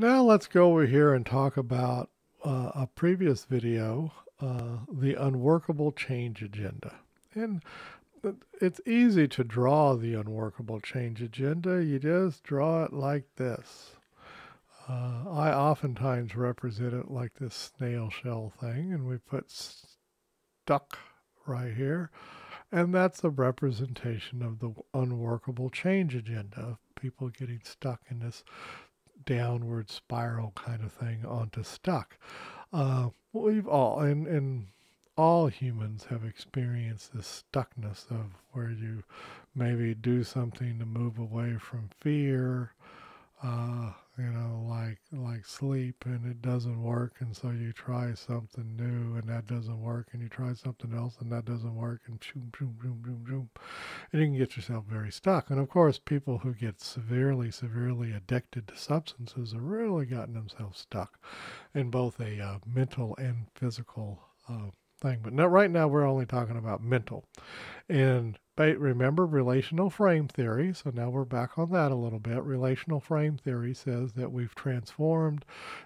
Now let's go over here and talk about a previous video, the unworkable change agenda. And it's easy to draw the unworkable change agenda. You just draw it like this. I oftentimes represent it like this snail shell thing, and we put stuck right here. And that's a representation of the unworkable change agenda, people getting stuck in this downward spiral kind of thing onto stuck. We've all, and all humans have experienced this stuckness of where you maybe do something to move away from fear, like sleep, and it doesn't work, and so you try something new, and that doesn't work, and you try something else, and that doesn't work, and shoom, shoom, shoom, shoom, shoom, and you can get yourself very stuck. And of course, people who get severely, severely addicted to substances have really gotten themselves stuck in both a mental and physical thing. But right now, we're only talking about mental. And remember relational frame theory. So now we're back on that a little bit. Relational frame theory says that we've transformed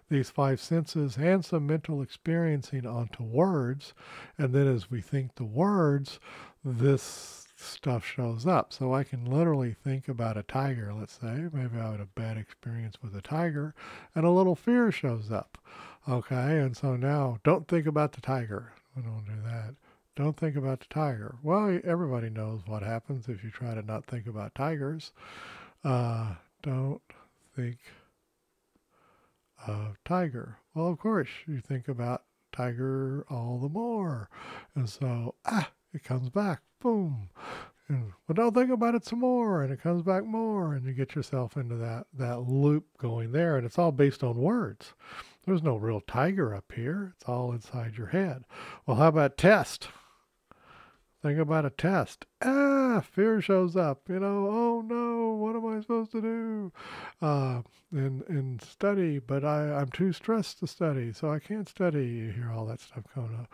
these five senses and some mental experiencing onto words. And then as we think the words, this stuff shows up. So I can literally think about a tiger, let's say. Maybe I had a bad experience with a tiger, and a little fear shows up. Okay, and so now don't think about the tiger. We don't do that. Don't think about the tiger. Well, everybody knows what happens if you try to not think about tigers. Don't think of tiger. Well, of course, you think about tiger all the more. And so, it comes back. Boom. And, well, don't think about it some more. And it comes back more. And you get yourself into that loop going there. And it's all based on words. There's no real tiger up here. It's all inside your head. Well, how about test? Think about a test. Fear shows up. Oh no, what am I supposed to do? And study, but I'm too stressed to study, so I can't study. You hear all that stuff coming up.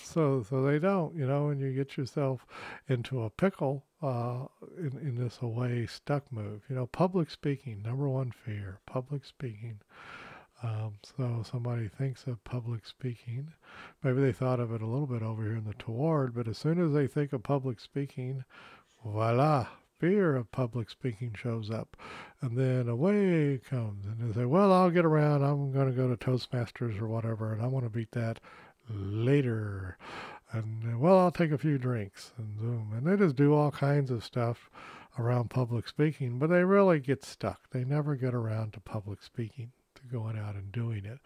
so they don't, and you get yourself into a pickle in this away stuck move. Public speaking, number one fear, public speaking. So somebody thinks of public speaking. Maybe they thought of it a little bit over here in the toward, but as soon as they think of public speaking, voila, fear of public speaking shows up. And then away it comes. And they say, well, I'll get around. I'm going to go to Toastmasters or whatever, and I want to beat that later. And, well, I'll take a few drinks and zoom. And they just do all kinds of stuff around public speaking, but they really get stuck. They never get around to public speaking, going out and doing it.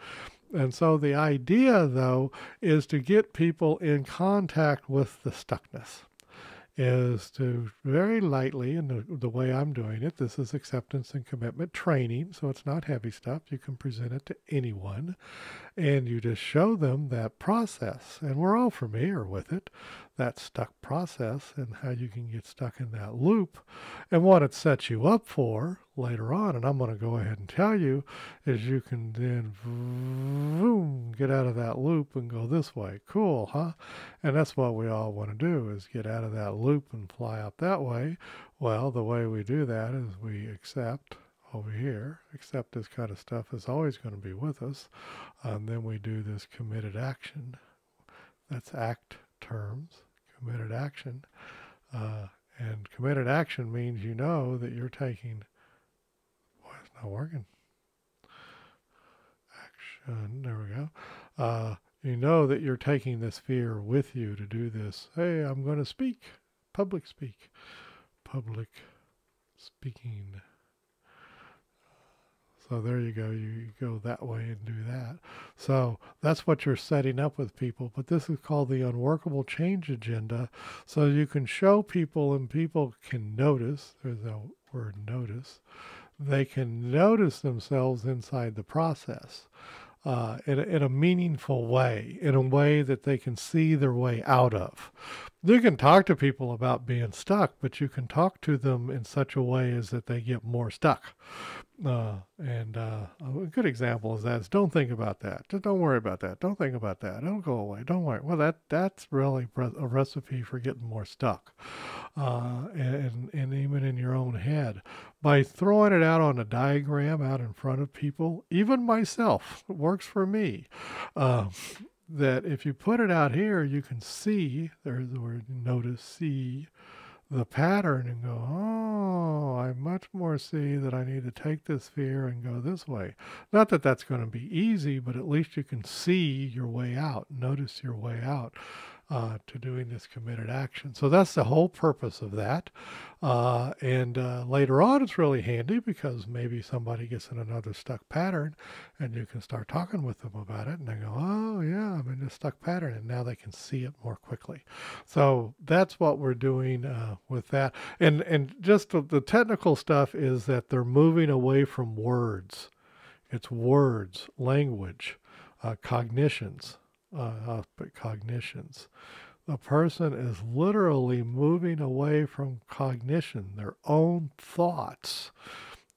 And so the idea, though, is to get people in contact with the stuckness, is to very lightly, and the way I'm doing it, this is acceptance and commitment training, so it's not heavy stuff. You can present it to anyone, and you just show them that process. And we're all familiar with it, that stuck process, and how you can get stuck in that loop, and what it sets you up for later on. And I'm going to go ahead and tell you is you can then boom, get out of that loop and go this way. Cool, huh? And that's what we all want to do, is get out of that loop and fly up that way. Well, the way we do that is we accept over here. Accept this kind of stuff is always going to be with us. And then we do this committed action. That's ACT terms, committed action. And committed action means you know that you're taking, boy, it's not working. Action, there we go. You know that you're taking this fear with you to do this. Hey, I'm going to speak, public speaking. So there you go. You go that way and do that. So that's what you're setting up with people. But this is called the unworkable change agenda. So you can show people, and people can notice. There's a word notice. They can notice themselves inside the process in a meaningful way, in a way that they can see their way out of. You can talk to people about being stuck, but you can talk to them in such a way as that they get more stuck. A good example is that is don't think about that. Just don't worry about that. Don't think about that. Don't go away. Don't worry. Well, that's really a recipe for getting more stuck, and even in your own head by throwing it out on a diagram out in front of people. Even myself, it works for me. Uh, that if you put it out here, you can see. There's the word notice. See the pattern and go, oh, I much more see that I need to take this fear and go this way. Not that that's going to be easy, but at least you can see your way out, notice your way out to doing this committed action. So that's the whole purpose of that. And later on, it's really handy because maybe somebody gets in another stuck pattern and you can start talking with them about it and they go, oh, yeah, I'm in this stuck pattern. And now they can see it more quickly. So that's what we're doing with that. And just the technical stuff is that they're moving away from words. It's words, language, cognitions, cognitions. The person is literally moving away from cognition, their own thoughts,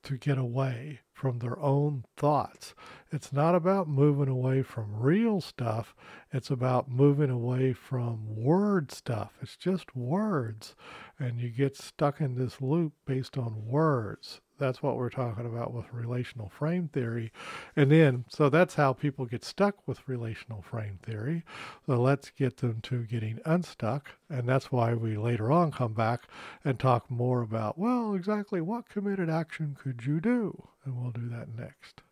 to get away from their own thoughts. It's not about moving away from real stuff. It's about moving away from word stuff. It's just words. And you get stuck in this loop based on words. That's what we're talking about with relational frame theory. And then, so that's how people get stuck with relational frame theory. So let's get them to getting unstuck. And that's why we later on come back and talk more about, well, exactly what committed action could you do? And we'll do that next.